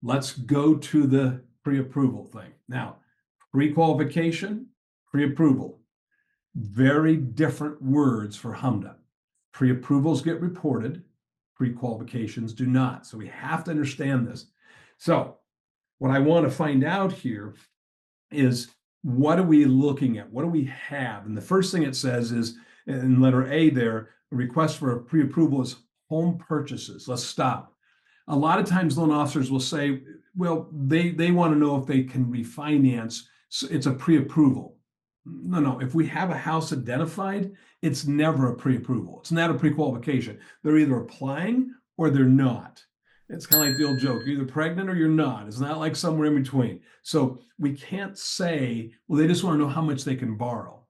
let's go to the pre-approval thing. Now, pre-qualification, pre-approval, very different words for HMDA. Pre-approvals get reported, pre-qualifications do not. So we have to understand this. So what I want to find out here is, what are we looking at? What do we have? And the first thing it says is, in letter A there, a request for a pre-approval is home purchases. Let's stop. A lot of times loan officers will say, well, they want to know if they can refinance. So it's a pre-approval. No. If we have a house identified, it's never a pre-approval. It's not a pre-qualification. They're either applying or they're not. It's kind of like the old joke, you're either pregnant or you're not. It's not like somewhere in between. So we can't say, well, they just want to know how much they can borrow.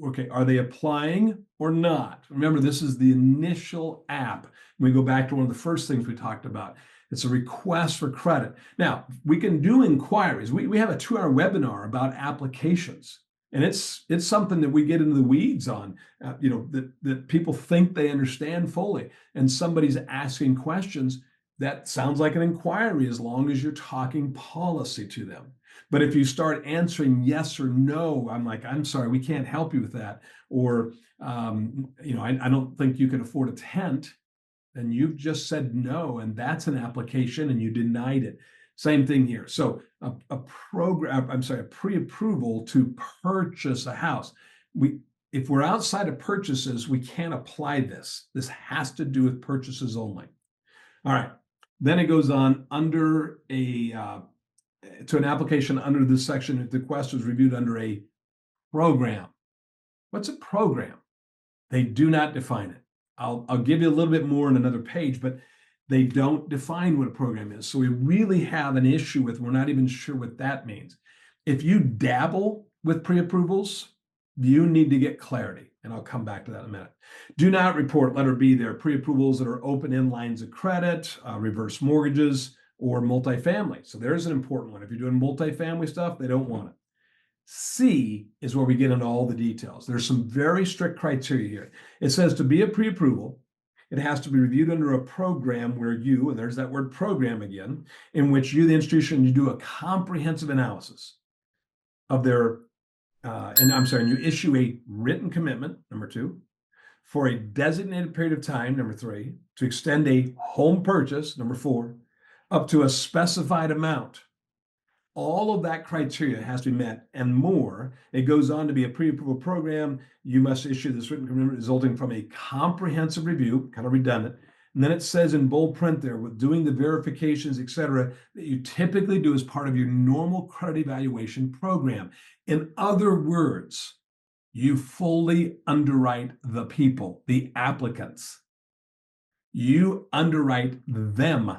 Okay, are they applying or not? Remember, this is the initial app. We go back to one of the first things we talked about. It's a request for credit. Now, we can do inquiries. We have a 2-hour webinar about applications. And it's something that we get into the weeds on, that people think they understand fully. And somebody's asking questions that sounds like an inquiry as long as you're talking policy to them. But if you start answering yes or no, I'm sorry, we can't help you with that. Or, I don't think you can afford a tent. And you've just said no, and that's an application and you denied it. Same thing here. So a pre-approval to purchase a house. If we're outside of purchases, we can't apply this. This has to do with purchases only. All right. Then it goes on under to an application under this section if the request was reviewed under a program. What's a program? They do not define it. I'll give you a little bit more in another page, but they don't define what a program is. So we really have an issue with, we're not even sure what that means. If you dabble with pre-approvals, you need to get clarity. And I'll come back to that in a minute. Do not report, letter B there, pre-approvals that are open-end lines of credit, reverse mortgages, or multifamily. So there's an important one. If you're doing multifamily stuff, they don't want it. C is where we get into all the details. There's some very strict criteria here. It says to be a pre-approval, it has to be reviewed under a program where you, and there's that word program again, in which you, the institution, you do a comprehensive analysis of their, and you issue a written commitment, number 2, for a designated period of time, number 3, to extend a home purchase, number 4, up to a specified amount. All of that criteria has to be met and more. It goes on to be a pre-approval program. You must issue this written commitment resulting from a comprehensive review, kind of redundant. And then it says in bold print there, with doing the verifications, et cetera, that you typically do as part of your normal credit evaluation program. In other words, you fully underwrite the people, the applicants. You underwrite them.